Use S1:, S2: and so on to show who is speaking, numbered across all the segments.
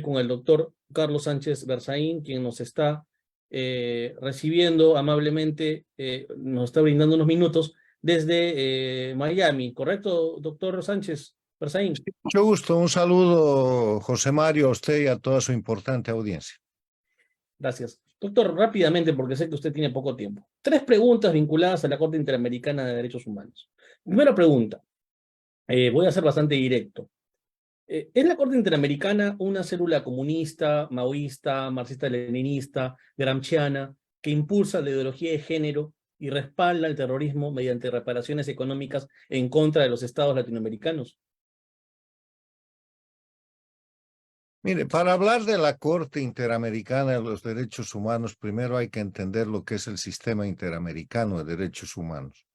S1: Con el doctor Carlos Sánchez Berzaín, quien nos está recibiendo amablemente, nos está brindando unos minutos desde Miami, ¿correcto, doctor Sánchez Berzaín?
S2: Mucho gusto, un saludo, José Mario, a usted y a toda su importante audiencia.
S1: Gracias. Doctor, rápidamente, porque sé que usted tiene poco tiempo. 3 preguntas vinculadas a la Corte Interamericana de Derechos Humanos. Primera pregunta, voy a ser bastante directo. ¿Es la Corte Interamericana una célula comunista, maoísta, marxista-leninista, gramsciana, que impulsa la ideología de género y respalda el terrorismo mediante reparaciones económicas en contra de los estados latinoamericanos?
S2: Mire, para hablar de la Corte Interamericana de los Derechos Humanos, primero hay que entender lo que es el Sistema Interamericano de Derechos Humanos.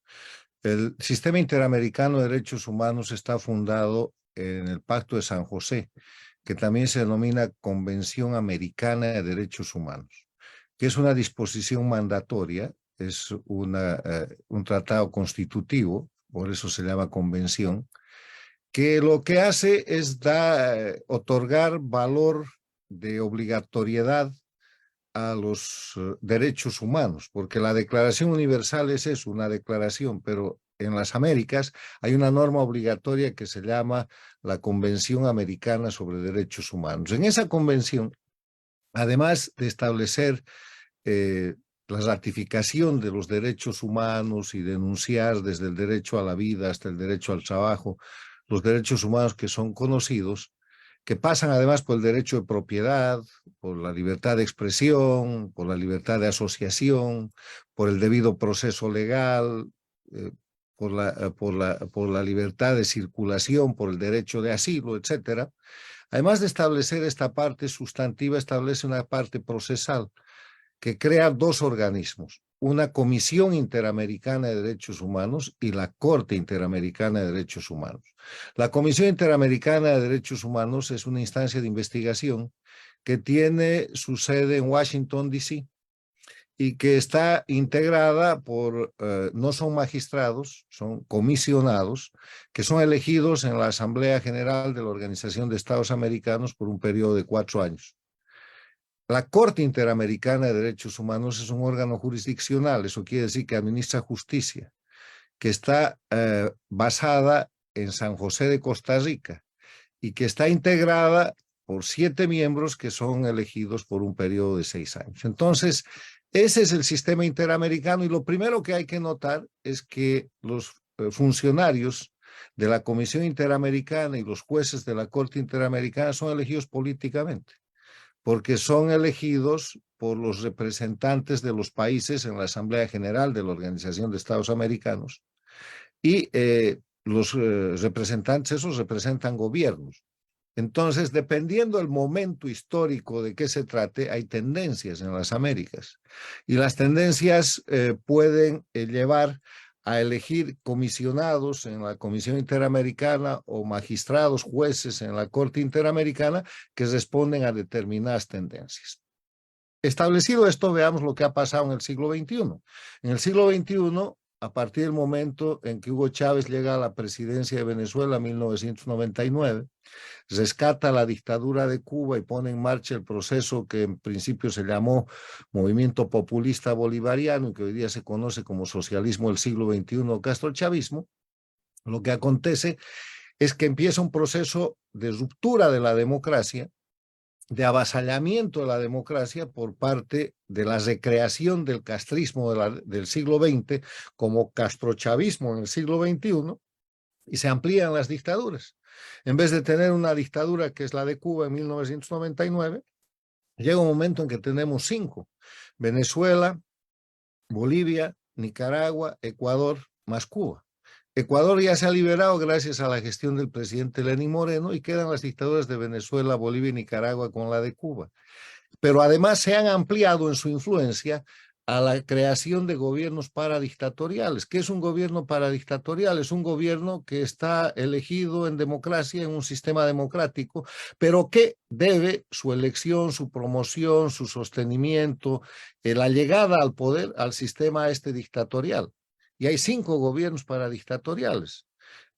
S2: El Sistema Interamericano de Derechos Humanos está fundado en el Pacto de San José, que también se denomina Convención Americana de Derechos Humanos, que es una disposición mandatoria, es un tratado constitutivo, por eso se llama convención, que lo que hace es otorgar valor de obligatoriedad a los derechos humanos, porque la Declaración Universal es eso, una declaración, pero en las Américas hay una norma obligatoria que se llama la Convención Americana sobre Derechos Humanos. En esa convención, además de establecer la ratificación de los derechos humanos y denunciar desde el derecho a la vida hasta el derecho al trabajo, los derechos humanos que son conocidos, que pasan además por el derecho de propiedad, por la libertad de expresión, por la libertad de asociación, por el debido proceso legal, por la libertad de circulación, por el derecho de asilo, etcétera. Además de establecer esta parte sustantiva, establece una parte procesal que crea 2 organismos, una Comisión Interamericana de Derechos Humanos y la Corte Interamericana de Derechos Humanos. La Comisión Interamericana de Derechos Humanos es una instancia de investigación que tiene su sede en Washington, D.C., y que está integrada por, no son magistrados, son comisionados, que son elegidos en la Asamblea General de la Organización de Estados Americanos por un periodo de 4 años. La Corte Interamericana de Derechos Humanos es un órgano jurisdiccional, eso quiere decir que administra justicia, que está basada en San José de Costa Rica y que está integrada por 7 miembros que son elegidos por un periodo de 6 años. Entonces, ese es el sistema interamericano y lo primero que hay que notar es que los funcionarios de la Comisión Interamericana y los jueces de la Corte Interamericana son elegidos políticamente, porque son elegidos por los representantes de los países en la Asamblea General de la Organización de Estados Americanos y los representantes, esos representan gobiernos. Entonces, dependiendo del momento histórico de qué se trate, hay tendencias en las Américas y las tendencias pueden llevar a elegir comisionados en la Comisión Interamericana o magistrados, jueces en la Corte Interamericana que responden a determinadas tendencias. Establecido esto, veamos lo que ha pasado en el siglo XXI. En el siglo XXI, a partir del momento en que Hugo Chávez llega a la presidencia de Venezuela en 1999, rescata la dictadura de Cuba y pone en marcha el proceso que en principio se llamó Movimiento Populista Bolivariano y que hoy día se conoce como socialismo del siglo XXI o castrochavismo. Lo que acontece es que empieza un proceso de ruptura de la democracia, de avasallamiento de la democracia por parte de la recreación del castrismo del siglo XX como castrochavismo en el siglo XXI, y se amplían las dictaduras. En vez de tener una dictadura que es la de Cuba en 1999, llega un momento en que tenemos 5: Venezuela, Bolivia, Nicaragua, Ecuador, más Cuba. Ecuador ya se ha liberado gracias a la gestión del presidente Lenín Moreno y quedan las dictaduras de Venezuela, Bolivia y Nicaragua con la de Cuba. Pero además se han ampliado en su influencia a la creación de gobiernos paradictatoriales. ¿Qué es un gobierno paradictatorial? Es un gobierno que está elegido en democracia, en un sistema democrático, pero que debe su elección, su promoción, su sostenimiento, la llegada al poder, al sistema dictatorial. Y hay 5 gobiernos paradictatoriales.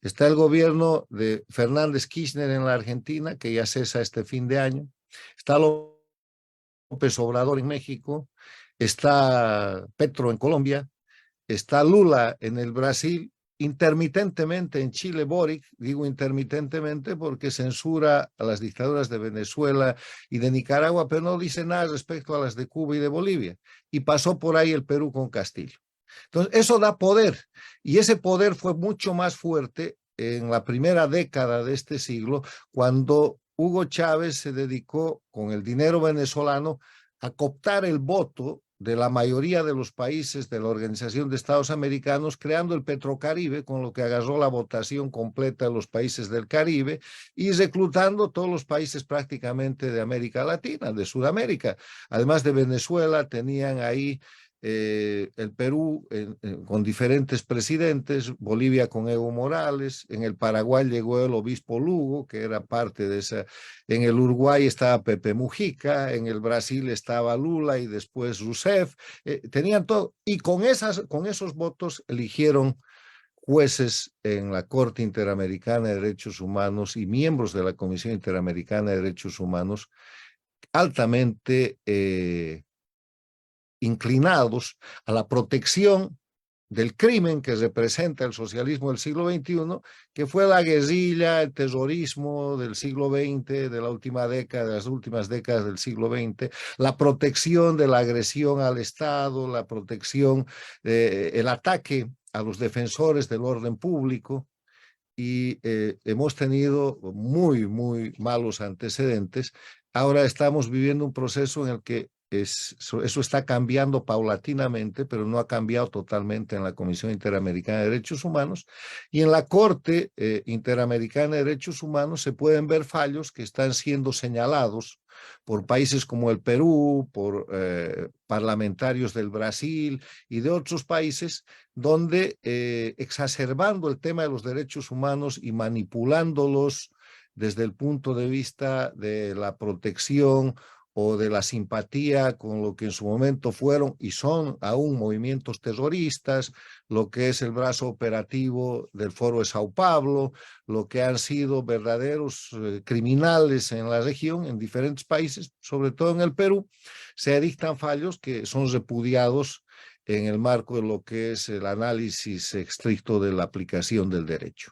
S2: Está el gobierno de Fernández Kirchner en la Argentina, que ya cesa este fin de año. Está López Obrador en México, está Petro en Colombia, está Lula en el Brasil, intermitentemente en Chile Boric, digo intermitentemente porque censura a las dictaduras de Venezuela y de Nicaragua, pero no dice nada respecto a las de Cuba y de Bolivia. Y pasó por ahí el Perú con Castillo. Entonces, eso da poder, y ese poder fue mucho más fuerte en la primera década de este siglo, cuando Hugo Chávez se dedicó con el dinero venezolano a cooptar el voto de la mayoría de los países de la Organización de Estados Americanos, creando el Petrocaribe, con lo que agarró la votación completa de los países del Caribe y reclutando todos los países prácticamente de América Latina, de Sudamérica. Además de Venezuela, tenían ahí el Perú con diferentes presidentes, Bolivia con Evo Morales, en el Paraguay llegó el obispo Lugo, que era parte de esa, en el Uruguay estaba Pepe Mujica, en el Brasil estaba Lula y después Rousseff, tenían todo, y con esos votos eligieron jueces en la Corte Interamericana de Derechos Humanos y miembros de la Comisión Interamericana de Derechos Humanos altamente inclinados a la protección del crimen que representa el socialismo del siglo XXI, que fue la guerrilla, el terrorismo del siglo XX, de la última década, de las últimas décadas del siglo XX, la protección de la agresión al Estado, la protección, el ataque a los defensores del orden público, y hemos tenido muy, muy malos antecedentes. Ahora estamos viviendo un proceso en el que eso está cambiando paulatinamente, pero no ha cambiado totalmente en la Comisión Interamericana de Derechos Humanos. Y en la Corte Interamericana de Derechos Humanos se pueden ver fallos que están siendo señalados por países como el Perú, por parlamentarios del Brasil y de otros países, donde exacerbando el tema de los derechos humanos y manipulándolos desde el punto de vista de la protección o de la simpatía con lo que en su momento fueron y son aún movimientos terroristas, lo que es el brazo operativo del Foro de Sao Paulo, lo que han sido verdaderos criminales en la región, en diferentes países, sobre todo en el Perú, se dictan fallos que son repudiados en el marco de lo que es el análisis estricto de la aplicación del derecho.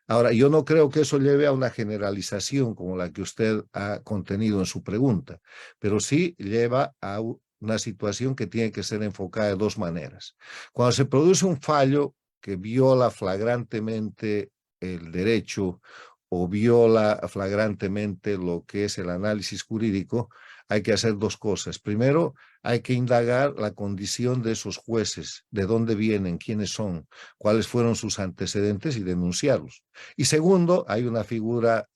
S2: Ahora, yo no creo que eso lleve a una generalización como la que usted ha contenido en su pregunta, pero sí lleva a una situación que tiene que ser enfocada de dos maneras. Cuando se produce un fallo que viola flagrantemente el derecho o viola flagrantemente lo que es el análisis jurídico, hay que hacer dos cosas. Primero, hay que indagar la condición de esos jueces, de dónde vienen, quiénes son, cuáles fueron sus antecedentes y denunciarlos. Y segundo, hay una figura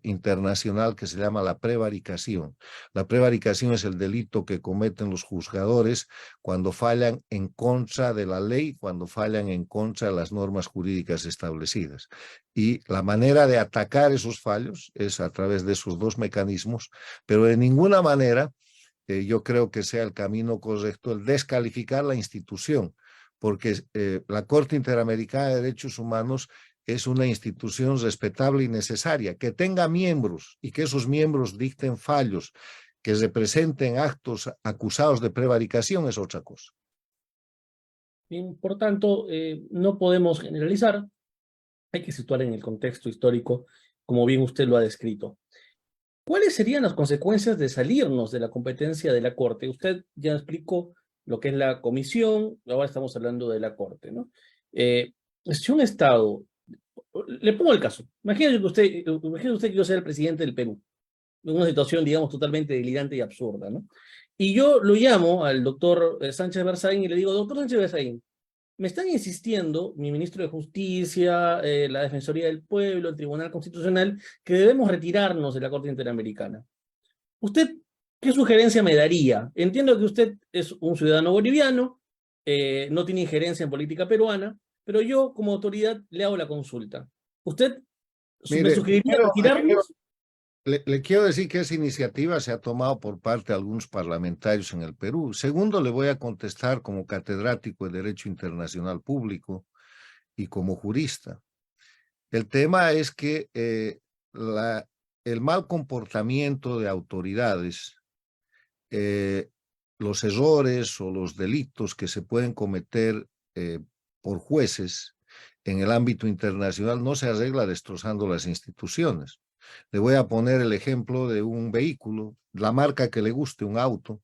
S2: internacional que se llama la prevaricación. La prevaricación es el delito que cometen los juzgadores cuando fallan en contra de la ley, cuando fallan en contra de las normas jurídicas establecidas. Y la manera de atacar esos fallos es a través de esos dos mecanismos, pero de ninguna manera yo creo que sea el camino correcto el descalificar la institución, porque la Corte Interamericana de Derechos Humanos es una institución respetable y necesaria. Que tenga miembros y que esos miembros dicten fallos que representen actos acusados de prevaricación es otra cosa.
S1: Bien, por tanto, no podemos generalizar, hay que situar en el contexto histórico, como bien usted lo ha descrito. ¿Cuáles serían las consecuencias de salirnos de la competencia de la Corte? Usted ya explicó lo que es la comisión, ahora estamos hablando de la Corte, ¿no? Si un Estado, le pongo el caso, imagínese usted que yo sea el presidente del Perú, en una situación, digamos, totalmente delirante y absurda, ¿no? Y yo lo llamo al doctor Sánchez Berzaín y le digo, doctor Sánchez Berzaín, me están insistiendo mi ministro de Justicia, la Defensoría del Pueblo, el Tribunal Constitucional, que debemos retirarnos de la Corte Interamericana. ¿Usted qué sugerencia me daría? Entiendo que usted es un ciudadano boliviano, no tiene injerencia en política peruana, pero yo como autoridad le hago la consulta. ¿Usted me
S2: Mire,
S1: sugeriría
S2: primero,
S1: retirarnos?
S2: le quiero decir que esa iniciativa se ha tomado por parte de algunos parlamentarios en el Perú. Segundo, le voy a contestar como catedrático de Derecho Internacional Público y como jurista. El tema es que el mal comportamiento de autoridades, los errores o los delitos que se pueden cometer por jueces en el ámbito internacional no se arregla destrozando las instituciones. Le voy a poner el ejemplo de un vehículo, la marca que le guste, un auto.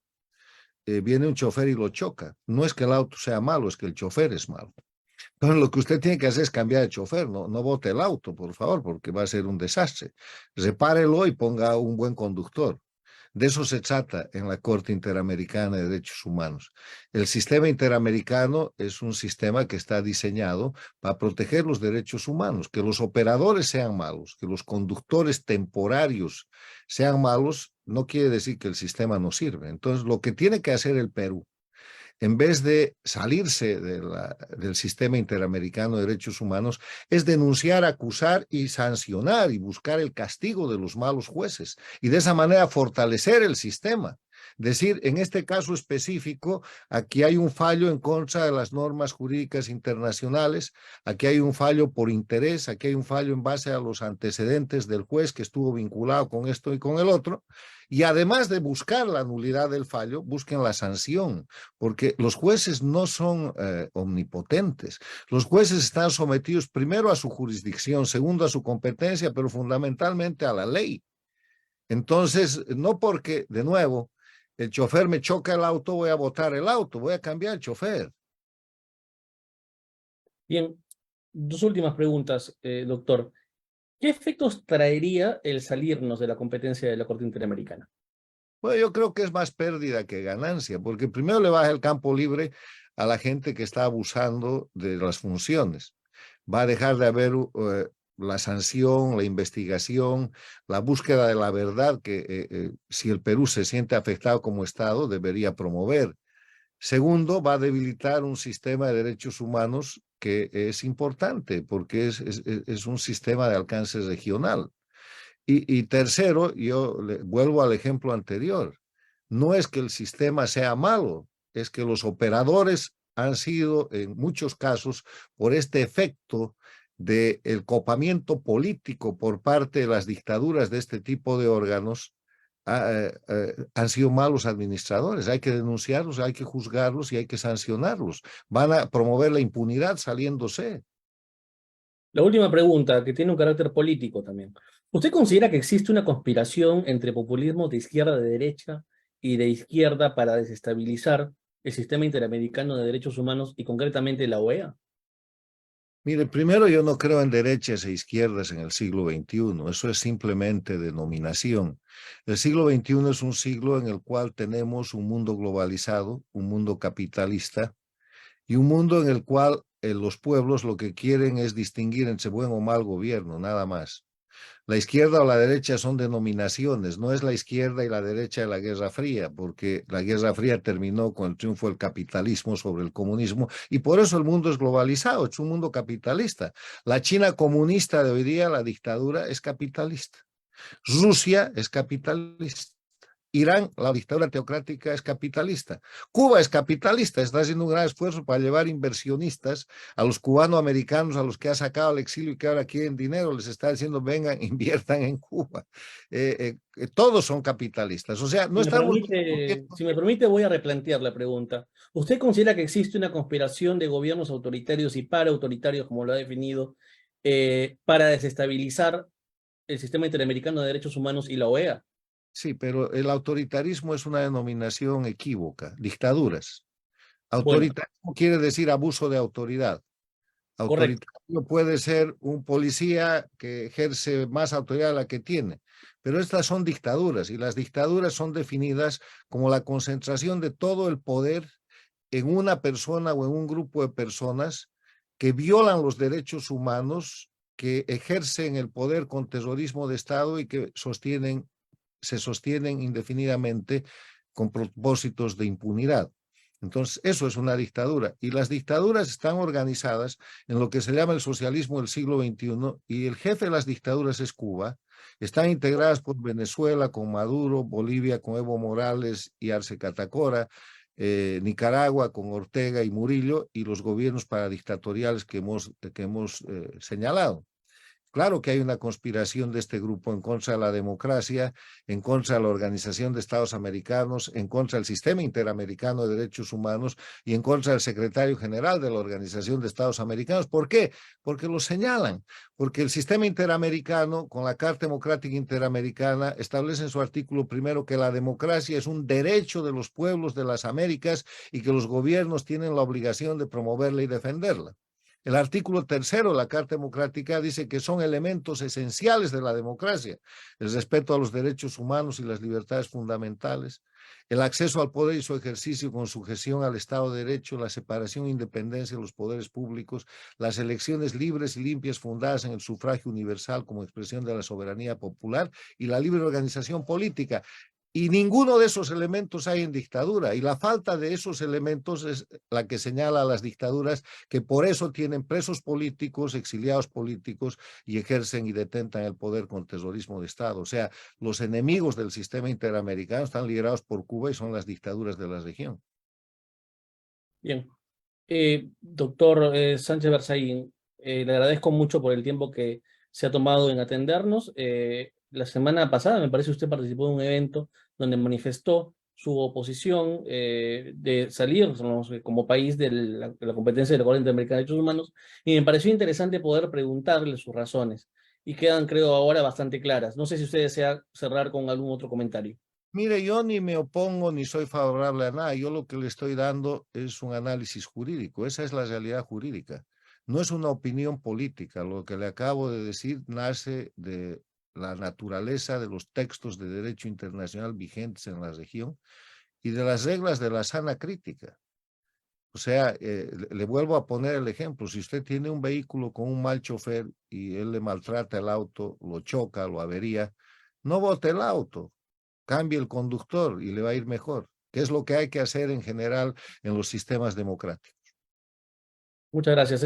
S2: Viene un chofer y lo choca. No es que el auto sea malo, es que el chofer es malo. Entonces, lo que usted tiene que hacer es cambiar de chofer, no bote el auto, por favor, porque va a ser un desastre. Repárelo y ponga un buen conductor. De eso se trata en la Corte Interamericana de Derechos Humanos. El sistema interamericano es un sistema que está diseñado para proteger los derechos humanos. Que los operadores sean malos, que los conductores temporarios sean malos, no quiere decir que el sistema no sirve. Entonces, lo que tiene que hacer el Perú, en vez de salirse del sistema interamericano de derechos humanos, es denunciar, acusar y sancionar y buscar el castigo de los malos jueces y de esa manera fortalecer el sistema. Decir, en este caso específico, aquí hay un fallo en contra de las normas jurídicas internacionales, aquí hay un fallo por interés, aquí hay un fallo en base a los antecedentes del juez que estuvo vinculado con esto y con el otro, y además de buscar la nulidad del fallo, busquen la sanción, porque los jueces no son omnipotentes. Los jueces están sometidos primero a su jurisdicción, segundo a su competencia, pero fundamentalmente a la ley. Entonces, no porque, de nuevo, el chofer me choca el auto, voy a botar el auto, voy a cambiar el chofer.
S1: Bien, dos últimas preguntas, doctor. ¿Qué efectos traería el salirnos de la competencia de la Corte Interamericana?
S2: Bueno, yo creo que es más pérdida que ganancia, porque primero le baja el campo libre a la gente que está abusando de las funciones. Va a dejar de haber la sanción, la investigación, la búsqueda de la verdad que si el Perú se siente afectado como Estado debería promover. Segundo, va a debilitar un sistema de derechos humanos que es importante porque es un sistema de alcance regional. Y tercero, vuelvo al ejemplo anterior, no es que el sistema sea malo, es que los operadores han sido en muchos casos por este efecto del copamiento político por parte de las dictaduras de este tipo de órganos, han sido malos administradores. Hay que denunciarlos, hay que juzgarlos y hay que sancionarlos. Van a promover la impunidad saliéndose.
S1: La última pregunta, que tiene un carácter político también. ¿Usted considera que existe una conspiración entre populismo de izquierda, de derecha y de izquierda para desestabilizar el sistema interamericano de derechos humanos y concretamente la OEA?
S2: Mire, primero yo no creo en derechas e izquierdas en el siglo XXI, eso es simplemente denominación. El siglo XXI es un siglo en el cual tenemos un mundo globalizado, un mundo capitalista y un mundo en el cual los pueblos lo que quieren es distinguir entre buen o mal gobierno, nada más. La izquierda o la derecha son denominaciones, no es la izquierda y la derecha de la Guerra Fría, porque la Guerra Fría terminó con el triunfo del capitalismo sobre el comunismo y por eso el mundo es globalizado, es un mundo capitalista. La China comunista de hoy día, la dictadura, es capitalista. Rusia es capitalista. Irán, la dictadura teocrática, es capitalista. Cuba es capitalista, está haciendo un gran esfuerzo para llevar inversionistas a los cubanoamericanos, a los que ha sacado al exilio y que ahora quieren dinero, les está diciendo, vengan, inviertan en Cuba. Todos son capitalistas, o sea, no estamos...
S1: Si me permite, voy a replantear la pregunta. ¿Usted considera que existe una conspiración de gobiernos autoritarios y paraautoritarios, como lo ha definido, para desestabilizar el sistema interamericano de derechos humanos y la OEA?
S2: Sí, pero el autoritarismo es una denominación equívoca, dictaduras.
S1: Bueno,
S2: Autoritarismo quiere decir abuso de autoridad.
S1: correcto.
S2: Autoritario puede ser un policía que ejerce más autoridad de la que tiene, pero estas son dictaduras y las dictaduras son definidas como la concentración de todo el poder en una persona o en un grupo de personas que violan los derechos humanos, que ejercen el poder con terrorismo de Estado y que se sostienen indefinidamente con propósitos de impunidad. Entonces, eso es una dictadura. Y las dictaduras están organizadas en lo que se llama el socialismo del siglo XXI y el jefe de las dictaduras es Cuba. Están integradas por Venezuela con Maduro, Bolivia con Evo Morales y Arce Catacora, Nicaragua con Ortega y Murillo y los gobiernos paradictatoriales que hemos señalado. Claro que hay una conspiración de este grupo en contra de la democracia, en contra de la Organización de Estados Americanos, en contra del Sistema Interamericano de Derechos Humanos y en contra del secretario general de la Organización de Estados Americanos. ¿Por qué? Porque lo señalan, porque el Sistema Interamericano, con la Carta Democrática Interamericana, establece en su artículo primero que la democracia es un derecho de los pueblos de las Américas y que los gobiernos tienen la obligación de promoverla y defenderla. El artículo tercero de la Carta Democrática dice que son elementos esenciales de la democracia: el respeto a los derechos humanos y las libertades fundamentales, el acceso al poder y su ejercicio con sujeción al Estado de Derecho, la separación e independencia de los poderes públicos, las elecciones libres y limpias fundadas en el sufragio universal como expresión de la soberanía popular y la libre organización política. Y ninguno de esos elementos hay en dictadura, y la falta de esos elementos es la que señala a las dictaduras, que por eso tienen presos políticos, exiliados políticos, y ejercen y detentan el poder con terrorismo de Estado. O sea, los enemigos del sistema interamericano están liderados por Cuba y son las dictaduras de la región.
S1: Bien. Doctor Sánchez Berzaín, le agradezco mucho por el tiempo que se ha tomado en atendernos. La semana pasada, me parece, usted participó de un evento donde manifestó su oposición de salir como país de la competencia de la Corte Interamericana de Derechos Humanos, y me pareció interesante poder preguntarle sus razones, y quedan, creo, ahora bastante claras. No sé si usted desea cerrar con algún otro comentario.
S2: Mire, yo ni me opongo ni soy favorable a nada. Yo lo que le estoy dando es un análisis jurídico. Esa es la realidad jurídica. No es una opinión política. Lo que le acabo de decir nace de la naturaleza de los textos de derecho internacional vigentes en la región y de las reglas de la sana crítica. O sea, le vuelvo a poner el ejemplo. Si usted tiene un vehículo con un mal chofer y él le maltrata el auto, lo choca, lo avería, no bote el auto, cambie el conductor y le va a ir mejor, que es lo que hay que hacer en general en los sistemas democráticos.
S1: Muchas gracias.